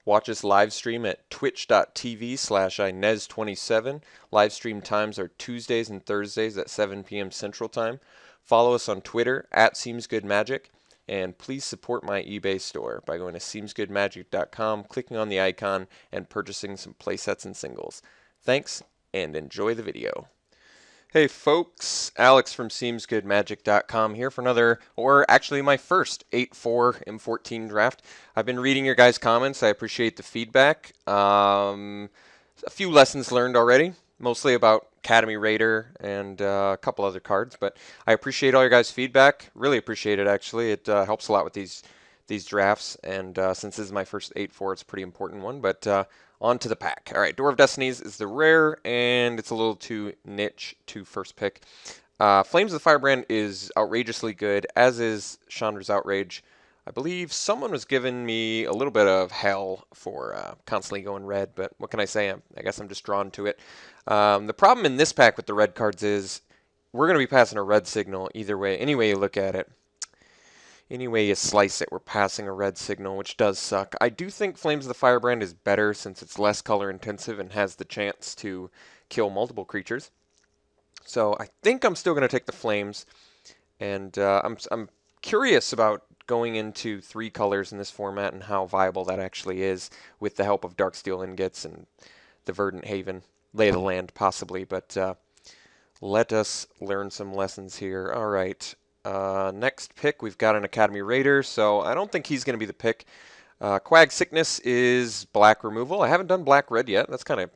Watch us live stream at twitch.tv/Inez27. Live stream times are Tuesdays and Thursdays at 7 p.m. Central Time. Follow us on Twitter at SeemsGoodMagic. And please support my eBay store by going to SeemsGoodMagic.com, clicking on the icon, and purchasing some playsets and singles. Thanks, and enjoy the video. Hey folks, Alex from SeemsGoodMagic.com here for another, or actually my first 8-4 M14 draft. I've been reading your guys' comments. I appreciate the feedback. A few lessons learned already, mostly about Academy Raider and a couple other cards, but I appreciate all your guys' feedback. Really appreciate it, actually. It helps a lot with these drafts, and since this is my first 8-4, it's a pretty important one, but on to the pack. All right, Door of Destinies is the rare, and it's a little too niche to first pick. Flames of the Firebrand is outrageously good, as is Chandra's Outrage. I believe someone was giving me a little bit of hell for constantly going red, but what can I say? I guess I'm just drawn to it. The problem in this pack with the red cards is we're going to be passing a red signal either way. Any way you look at it. Any way you slice it, we're passing a red signal, which does suck. I do think Flames of the Firebrand is better since it's less color intensive and has the chance to kill multiple creatures. So I think I'm still going to take the Flames, and I'm curious about going into 3 colors in this format and how viable that actually is with the help of Darksteel Ingots and the Verdant Haven, Lay of the Land possibly, but let us learn some lessons here. All right. Next pick, we've got an Academy Raider, so I don't think he's going to be the pick. Quag Sickness is black removal. I haven't done black-red yet. That's kind of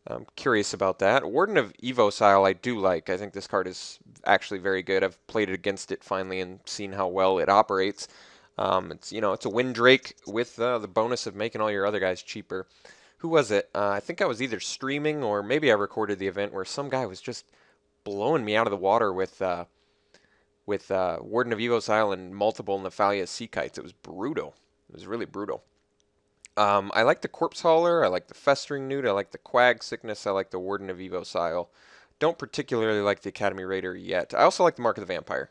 I'm curious about that. Warden of Evocile I do like. I think this card is actually very good. I've played it against it finally and seen how well it operates. It's a Windrake with the bonus of making all your other guys cheaper. Who was it? I think I was either streaming or maybe I recorded the event where some guy was just blowing me out of the water with Warden of Evocile and multiple Nephalia Sea Kites. It was brutal. It was really brutal. I like the Corpse Hauler, I like the Festering Newt, I like the Quag Sickness, I like the Warden of Evocile. Don't particularly like the Academy Raider yet. I also like the Mark of the Vampire.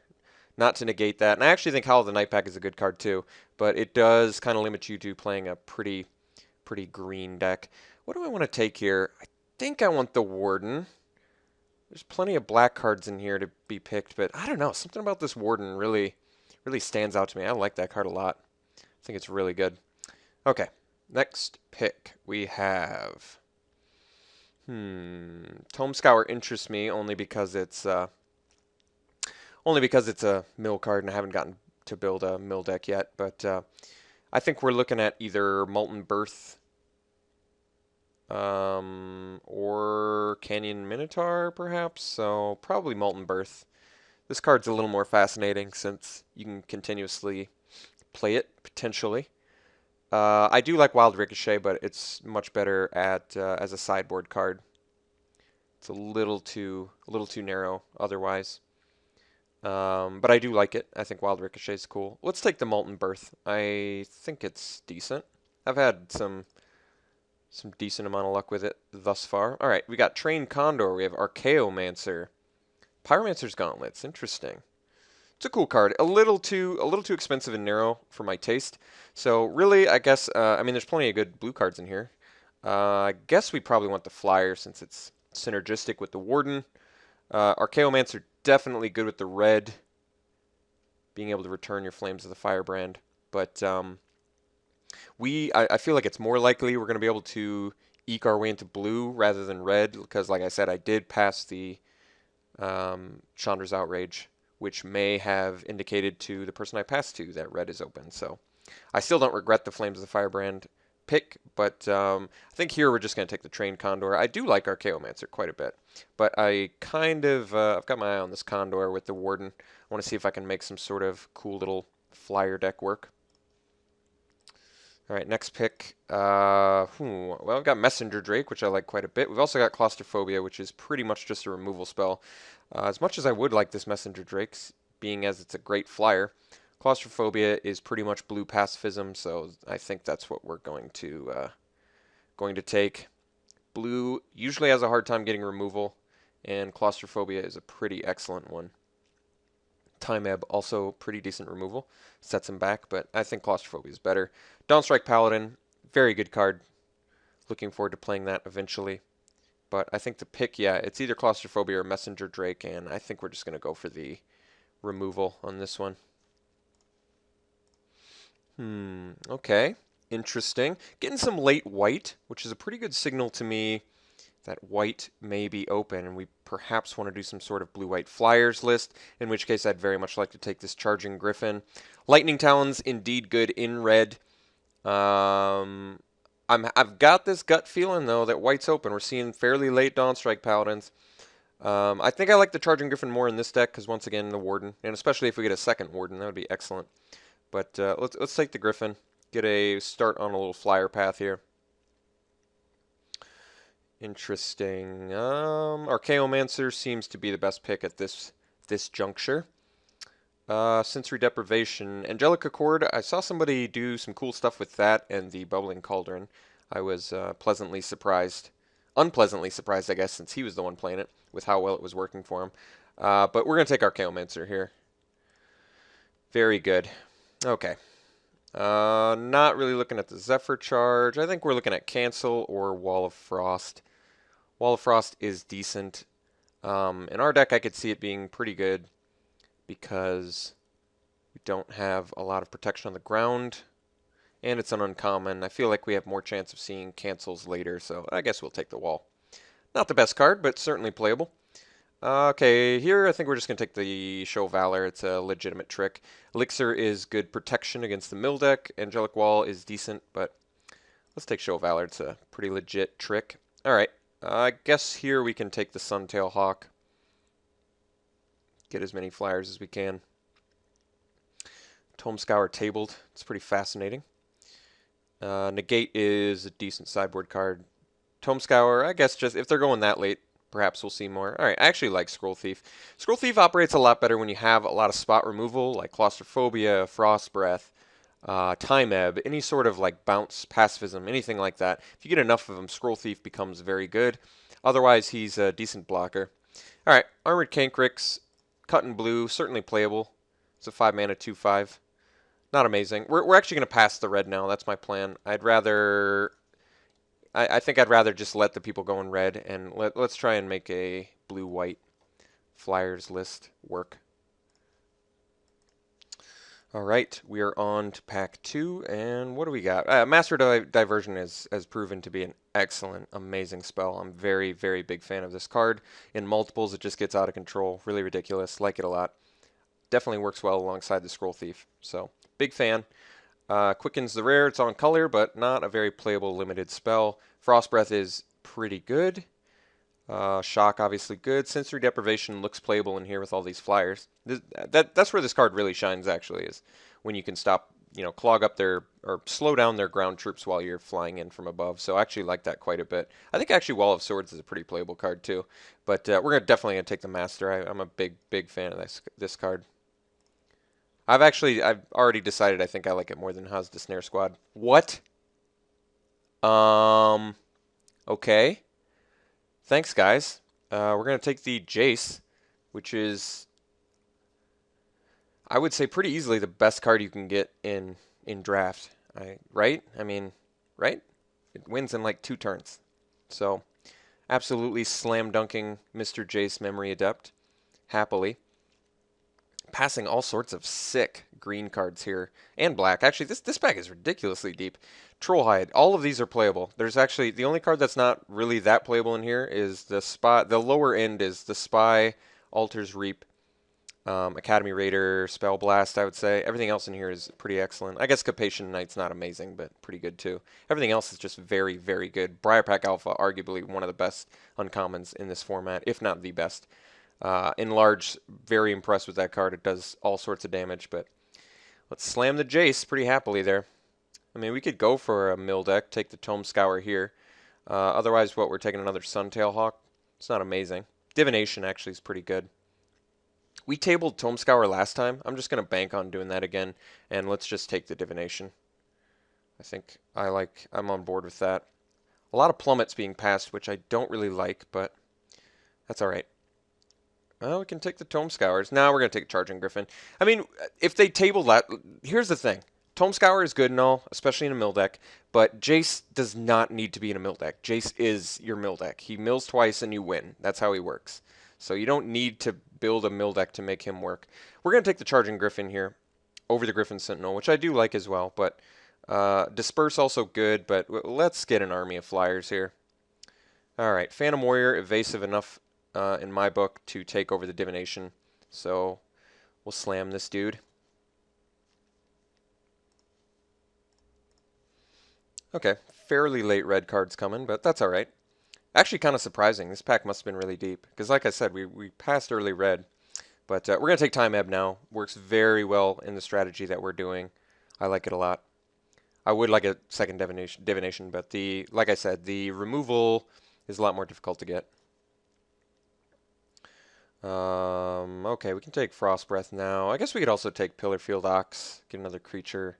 Not to negate that, and I actually think Howl of the Night Pack is a good card too, but it does kind of limit you to playing a pretty green deck. What do I want to take here? I think I want the Warden. There's plenty of black cards in here to be picked, but I don't know. Something about this Warden really stands out to me. I like that card a lot. I think it's really good. Okay, next pick we have. Tome Scour interests me only because it's a mill card, and I haven't gotten to build a mill deck yet. But I think we're looking at either Molten Birth or Canyon Minotaur, perhaps. So probably Molten Birth. This card's a little more fascinating since you can continuously play it potentially. I do like Wild Ricochet, but it's much better at as a sideboard card. It's a little too narrow otherwise. But I do like it. I think Wild Ricochet is cool. Let's take the Molten Birth. I think it's decent. I've had some decent amount of luck with it thus far. All right, we got Trained Condor. We have Archaeomancer. Pyromancer's Gauntlets. Interesting. It's a cool card. A little too expensive and narrow for my taste. So really, I guess I mean there's plenty of good blue cards in here. I guess we probably want the Flyer since it's synergistic with the Warden. Archaeomancer definitely good with the red, being able to return your Flames of the Firebrand. But I feel like it's more likely we're going to be able to eke our way into blue rather than red because, like I said, I did pass the Chandra's Outrage, which may have indicated to the person I passed to that red is open. So I still don't regret the Flames of the Firebrand pick, but I think here we're just going to take the Trained Condor. I do like Archaeomancer quite a bit, but I kind of, I've got my eye on this Condor with the Warden. I want to see if I can make some sort of cool little flyer deck work. All right, next pick. Well, I've got Messenger Drake, which I like quite a bit. We've also got Claustrophobia, which is pretty much just a removal spell. As much as I would like this Messenger Drake, being as it's a great flyer, Claustrophobia is pretty much blue pacifism, so I think that's what we're going to take. Blue usually has a hard time getting removal, and Claustrophobia is a pretty excellent one. Time Ebb, also pretty decent removal. Sets him back, but I think Claustrophobia is better. Dawnstrike Paladin, Very good card. Looking forward to playing that eventually. But I think the pick, yeah, it's either Claustrophobia or Messenger Drake, and I think we're just going to go for the removal on this one. Okay. Interesting. Getting some late white, which is a pretty good signal to me that white may be open, and we perhaps want to do some sort of blue-white flyers list, in which case I'd very much like to take this Charging Griffin. Lightning Talon's indeed good in red. I've got this gut feeling, though, that white's open. We're seeing fairly late Dawnstrike Paladins. I think I like the Charging Griffin more in this deck, because once again, the Warden, and especially if we get a second Warden, that would be excellent. But let's take the Griffin, get a start on a little flyer path here. Interesting. Archaeomancer seems to be the best pick at this juncture. Sensory Deprivation. Angelic Accord, I saw somebody do some cool stuff with that and the Bubbling Cauldron. I was unpleasantly surprised, I guess, since he was the one playing it, with how well it was working for him. But we're going to take Archaeomancer here. Very good. Okay. Not really looking at the Zephyr Charge. I think we're looking at Cancel or Wall of Frost. Wall of Frost is decent. In our deck, I could see it being pretty good because we don't have a lot of protection on the ground, and it's an uncommon. I feel like we have more chance of seeing cancels later, so I guess we'll take the Wall. Not the best card, but certainly playable. Okay, here I think we're just going to take the Show Valor. It's a legitimate trick. Elixir is good protection against the mill deck. Angelic Wall is decent, but let's take Show Valor. It's a pretty legit trick. Alright, I guess here we can take the Suntail Hawk. Get as many flyers as we can. Tome Scour tabled. It's pretty fascinating. Negate is a decent sideboard card. Tome Scour, I guess just if they're going that late, perhaps we'll see more. Alright, I actually like Scroll Thief. Scroll Thief operates a lot better when you have a lot of spot removal, like Claustrophobia, Frost Breath, Time Ebb, any sort of like bounce, pacifism, anything like that. If you get enough of them, Scroll Thief becomes very good. Otherwise, he's a decent blocker. Alright, Armored Cankrix, cut in blue, certainly playable. It's a 5-mana 2/5. Not amazing. We're actually going to pass the red now. That's my plan. I think I'd rather just let the people go in red, and let's try and make a blue-white flyers list work. Alright, we are on to pack 2, and what do we got? Master Diversion has proven to be an excellent, amazing spell. I'm very, very big fan of this card. In multiples, it just gets out of control. Really ridiculous. Like it a lot. Definitely works well alongside the Scroll Thief. So, big fan. Quickens the rare. It's on color, but not a very playable limited spell. Frost Breath is pretty good. Shock, obviously good. Sensory Deprivation looks playable in here with all these flyers. That's where this card really shines, actually, is when you can stop, clog up or slow down their ground troops while you're flying in from above. So I actually like that quite a bit. I think actually Wall of Swords is a pretty playable card, too. But we're definitely going to take the Master. I'm a big, big fan of this card. I've already decided I think I like it more than Hazda Snare Squad. What? Okay. Thanks, guys. We're going to take the Jace, which is, I would say, pretty easily the best card you can get in draft. Right? I mean, right? It wins in like 2 turns. So, absolutely slam dunking Mr. Jace Memory Adept. Happily. Passing all sorts of sick green cards here, and black. Actually, this pack is ridiculously deep. Trollhide, all of these are playable. There's actually, the only card that's not really that playable in here is the Spy. The lower end is the Spy, Altar's Reap, Academy Raider, Spell Blast, I would say. Everything else in here is pretty excellent. I guess Capation Knight's not amazing, but pretty good too. Everything else is just very, very good. Briarpack Alpha, arguably one of the best uncommons in this format, if not the best. In large, very impressed with that card. It does all sorts of damage, but let's slam the Jace pretty happily there. I mean, we could go for a mill deck, take the Tome Scour here. Otherwise, we're taking another Suntail Hawk. It's not amazing. Divination actually is pretty good. We tabled Tome Scour last time. I'm just going to bank on doing that again, and let's just take the Divination. I think I'm on board with that. A lot of plummets being passed, which I don't really like, but that's alright. Well, we can take the Tome Scours. Now we're going to take Charging Griffin. I mean, if they table that, here's the thing. Tome Scour is good and all, especially in a mill deck, but Jace does not need to be in a mill deck. Jace is your mill deck. He mills twice and you win. That's how he works. So you don't need to build a mill deck to make him work. We're going to take the Charging Griffin here over the Griffin Sentinel, which I do like as well, but Disperse also good, but let's get an army of flyers here. Alright, Phantom Warrior, evasive enough in my book to take over the Divination, so we'll slam this dude. Okay, fairly late red cards coming, but that's alright. Actually kind of surprising, this pack must have been really deep, because like I said, we passed early red, but we're going to take Time Ebb now. Works very well in the strategy that we're doing. I like it a lot. I would like a second divination, but like I said, the removal is a lot more difficult to get. Okay, we can take Frost Breath now. I guess we could also take Pillarfield Ox, get another creature.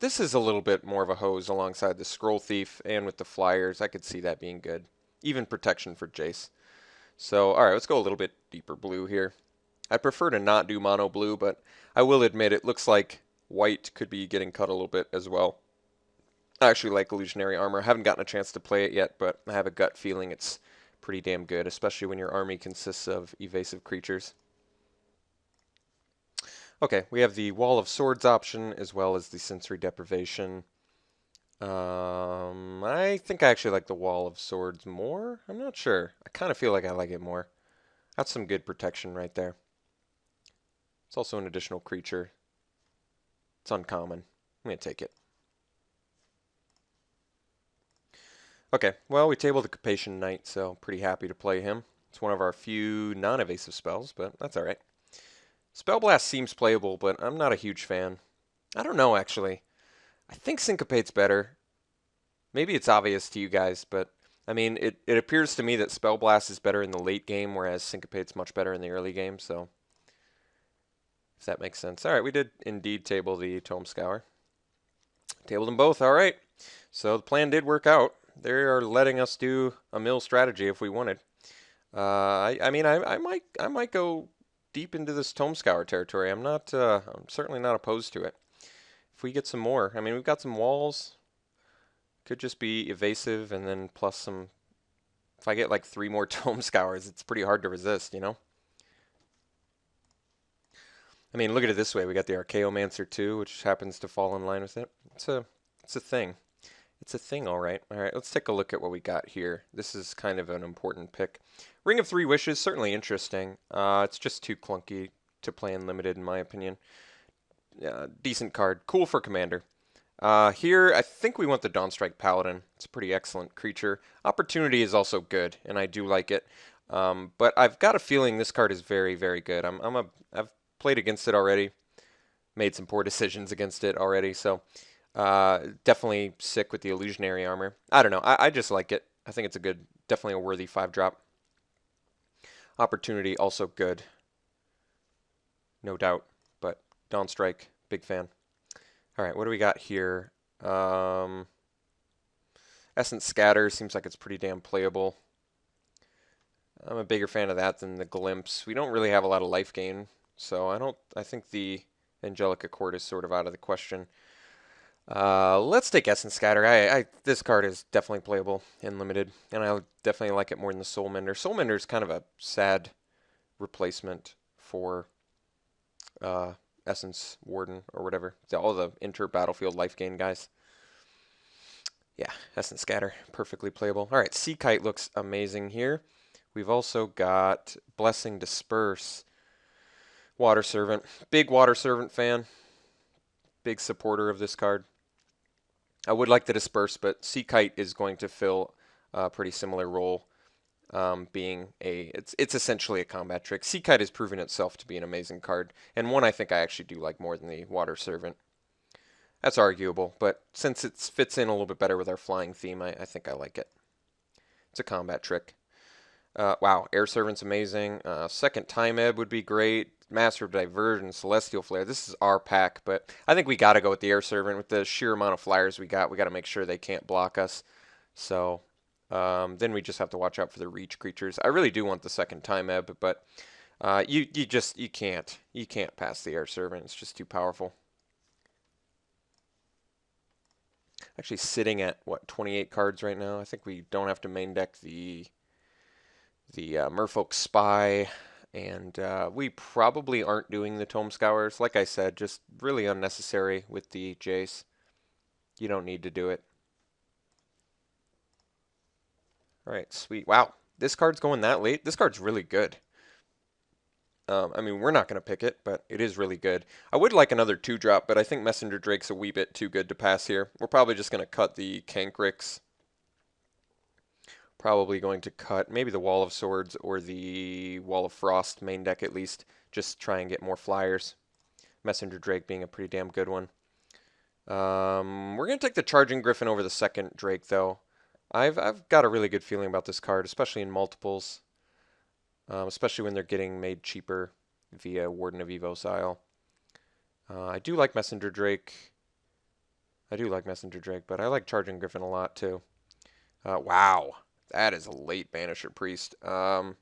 This is a little bit more of a hose alongside the Scroll Thief, and with the Flyers, I could see that being good. Even protection for Jace. So, alright, let's go a little bit deeper blue here. I prefer to not do mono blue, but I will admit it looks like white could be getting cut a little bit as well. I actually like Illusionary Armor. I haven't gotten a chance to play it yet, but I have a gut feeling it's pretty damn good, especially when your army consists of evasive creatures. Okay, we have the Wall of Swords option as well as the Sensory Deprivation. I think I actually like the Wall of Swords more. I'm not sure. I kind of feel like I like it more. That's some good protection right there. It's also an additional creature. It's uncommon. I'm going to take it. Okay, well, we tabled the Capation Knight, so pretty happy to play him. It's one of our few non-evasive spells, but that's alright. Spell Blast seems playable, but I'm not a huge fan. I don't know, actually. I think Syncopate's better. Maybe it's obvious to you guys, but I mean, it appears to me that Spell Blast is better in the late game, whereas Syncopate's much better in the early game, so if that makes sense. Alright, we did indeed table the Tome Scour. Tabled them both, alright. So the plan did work out. They are letting us do a mill strategy if we wanted. I mean, I might go deep into this Tome Scour territory. I'm certainly not opposed to it. If we get some more, I mean, we've got some walls. Could just be evasive and then plus some. If I get like 3 more Tome Scours, it's pretty hard to resist, you know? I mean, look at it this way. We got the Archaeomancer too, which happens to fall in line with it. It's a thing. It's a thing, all right. All right, let's take a look at what we got here. This is kind of an important pick. Ring of 3 Wishes, certainly interesting. It's just too clunky to play in limited, in my opinion. Decent card. Cool for Commander. Here, I think we want the Dawnstrike Paladin. It's a pretty excellent creature. Opportunity is also good, and I do like it. But I've got a feeling this card is very, very good. I've played against it already. Made some poor decisions against it already, so definitely sick with the Illusionary Armor. I don't know. I just like it. I think it's a good, definitely a worthy 5-drop. Opportunity also good. No doubt. But Dawnstrike, big fan. Alright, what do we got here? Essence Scatter seems like it's pretty damn playable. I'm a bigger fan of that than the Glimpse. We don't really have a lot of life gain, so I think the Angelic Accord is sort of out of the question. Let's take Essence Scatter. This card is definitely playable in limited, and I definitely like it more than the Soul Mender. Soul Mender is kind of a sad replacement for Essence Warden or whatever. All the inter-battlefield life gain guys. Yeah, Essence Scatter, perfectly playable. All right, Sea Kite looks amazing here. We've also got Blessing Disperse. Water Servant. Big Water Servant fan. Big supporter of this card. I would like the Disperse, but Sea Kite is going to fill a pretty similar role, it's essentially a combat trick. Sea Kite has proven itself to be an amazing card, and one I think I actually do like more than the Water Servant. That's arguable, but since it fits in a little bit better with our flying theme, I think I like it. It's a combat trick. Wow, Air Servant's amazing. Second Time Ebb would be great. Master of Diversion, Celestial Flare. This is our pack, but I think we got to go with the Air Servant. With the sheer amount of flyers we got to make sure they can't block us. So then we just have to watch out for the reach creatures. I really do want the second Time Ebb, but you can't pass the Air Servant. It's just too powerful. Actually sitting at, what, 28 cards right now. I think we don't have to main deck the Merfolk Spy, and we probably aren't doing the Tome Scours. Like I said, just really unnecessary with the Jace. You don't need to do it. All right, sweet. Wow, this card's going that late? This card's really good. I mean, we're not going to pick it, but it is really good. I would like another 2-drop, but I think Messenger Drake's a wee bit too good to pass here. We're probably just going to cut the Kankrix. Probably going to cut maybe the Wall of Swords or the Wall of Frost main deck at least. Just try and get more flyers. Messenger Drake being a pretty damn good one. We're going to take the Charging Griffin over the second Drake, though. I've got a really good feeling about this card, especially in multiples. Especially when they're getting made cheaper via Warden of Evocile. I do like Messenger Drake. But I like Charging Griffin a lot, too. Wow. That is a late Banisher Priest. Well,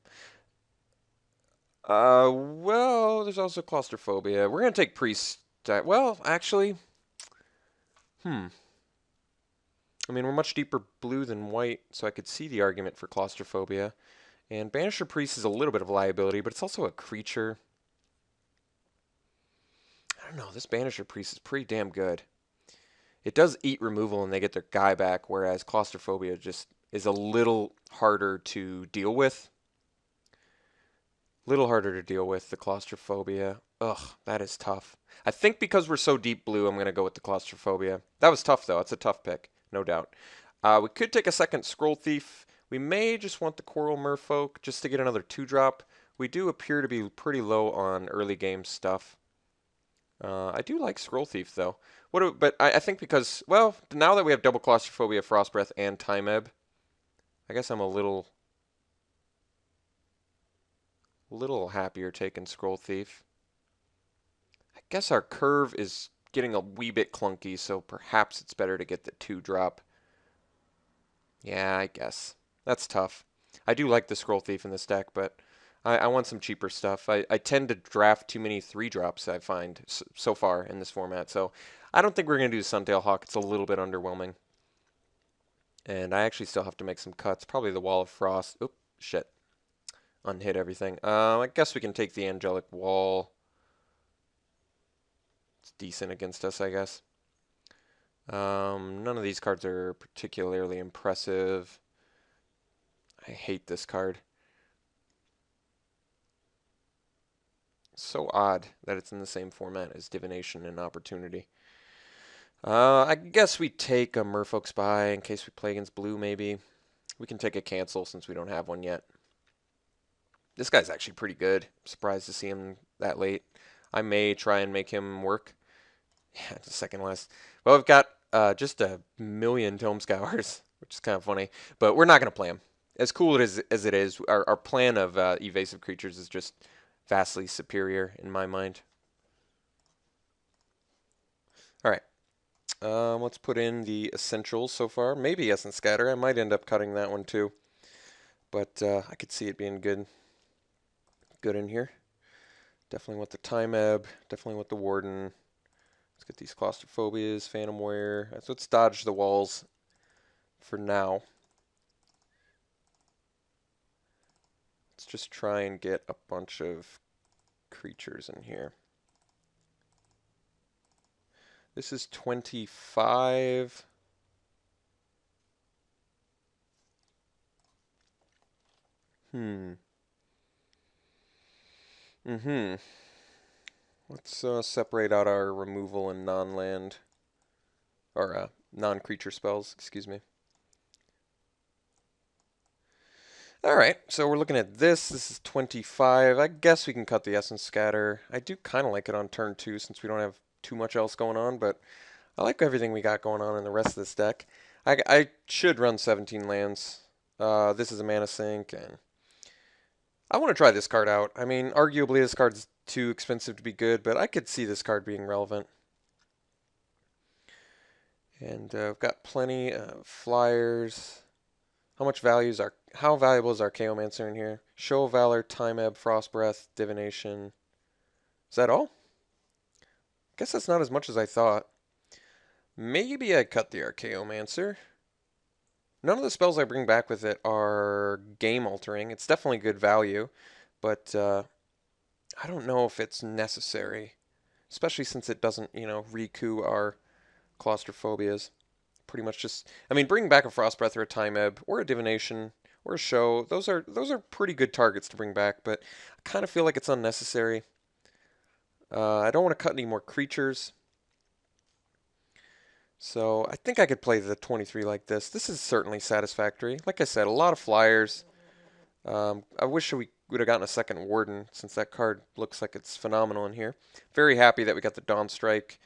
there's also Claustrophobia. We're going to take Priest. Well, actually, I mean, we're much deeper blue than white, so I could see the argument for Claustrophobia. And Banisher Priest is a little bit of a liability, but it's also a creature. I don't know, this Banisher Priest is pretty damn good. It does eat removal and they get their guy back, whereas Claustrophobia just is a little harder to deal with. The Claustrophobia. Ugh, that is tough. I think because we're so deep blue, I'm going to go with the Claustrophobia. That was tough, though. It's a tough pick, no doubt. We could take a second Scroll Thief. We may just want the Coral Merfolk just to get another 2-drop. We do appear to be pretty low on early game stuff. I do like Scroll Thief, though. But I think because, well, now that we have double Claustrophobia, Frost Breath, and Time Ebb, I guess I'm a little happier taking Scroll Thief. I guess our curve is getting a wee bit clunky, so perhaps it's better to get the 2-drop. Yeah, I guess. That's tough. I do like the Scroll Thief in this deck, but I want some cheaper stuff. I tend to draft too many 3-drops, I find, so far in this format. So I don't think we're going to do Suntail Hawk. It's a little bit underwhelming. And I actually still have to make some cuts. Probably the Wall of Frost. Oop, shit. Unhit everything. I guess we can take the Angelic Wall. It's decent against us, I guess. None of these cards are particularly impressive. I hate this card. So odd that it's in the same format as Divination and Opportunity. I guess we take a Merfolk Spy in case we play against blue, maybe. We can take a Cancel since we don't have one yet. This guy's actually pretty good. I'm surprised to see him that late. I may try and make him work. Yeah, it's the second last. Well, we've got just a million Tome Scours, which is kind of funny. But we're not going to play him. As cool as it is, our plan of evasive creatures is just vastly superior in my mind. All right. Let's put in the essentials so far. Maybe Essence Scatter. I might end up cutting that one too. But I could see it being good in here. Definitely want the Time Ebb. Definitely want the Warden. Let's get these Claustrophobias, Phantom Warrior. So let's dodge the walls for now. Let's just try and get a bunch of creatures in here. This is 25. Let's separate out our removal and non-land, or non-creature spells, excuse me. Alright, so we're looking at this. This is 25. I guess we can cut the Essence Scatter. I do kind of like it on turn 2 since we don't have too much else going on, but I like everything we got going on in the rest of this deck. I should run 17 lands. This is a mana sink, and I want to try this card out. I mean, arguably this card's too expensive to be good, but I could see this card being relevant. And I've got plenty of flyers. How valuable is our Chaomancer in here? Show of Valor, Time Ebb, Frost Breath, Divination. Is that all? I guess that's not as much as I thought. Maybe I cut the Archaeomancer. None of the spells I bring back with it are game altering. It's definitely good value, but I don't know if it's necessary, especially since it doesn't, recoup our claustrophobias. Pretty much just, I mean, bringing back a Frost Breath or a Time Ebb or a Divination or a Show, those are pretty good targets to bring back, but I kind of feel like it's unnecessary. I don't want to cut any more creatures. So I think I could play the 23 like this. This is certainly satisfactory. Like I said, a lot of flyers. I wish we would have gotten a second Warden since that card looks like it's phenomenal in here. Very happy that we got the Dawn Strike.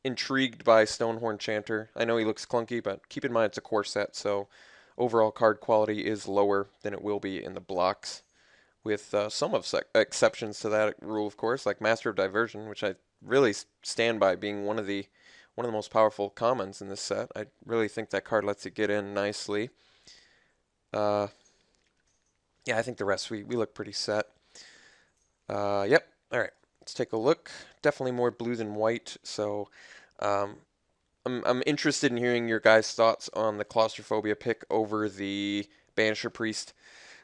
Intrigued by Stonehorn Chanter. I know he looks clunky, but keep in mind it's a core set, so overall card quality is lower than it will be in the blocks, with some exceptions to that rule, of course, like Master of Diversion, which I really stand by being one of the most powerful commons in this set. I really think that card lets it get in nicely. Yeah, I think the rest we look pretty set. Yep. All right. Let's take a look. Definitely more blue than white. So I'm interested in hearing your guys' thoughts on the Claustrophobia pick over the Banisher Priest.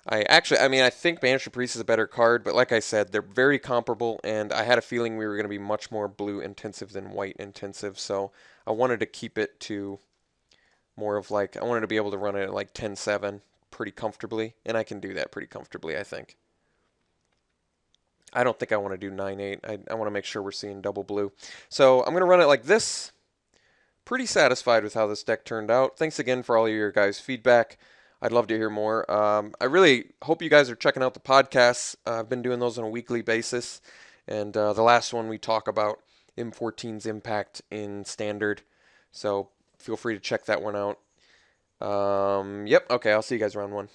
I think Banisher Priest is a better card, but like I said, they're very comparable, and I had a feeling we were going to be much more blue intensive than white intensive, so I wanted to keep it to more of like, I wanted to be able to run it at like 10-7 pretty comfortably, and I can do that pretty comfortably, I think. I don't think I want to do 9-8. I want to make sure we're seeing double blue. So I'm going to run it like this. Pretty satisfied with how this deck turned out. Thanks again for all of your guys' feedback. I'd love to hear more. I really hope you guys are checking out the podcasts. I've been doing those on a weekly basis. And the last one we talk about M14's impact in Standard. So feel free to check that one out. Yep, okay, I'll see you guys around one.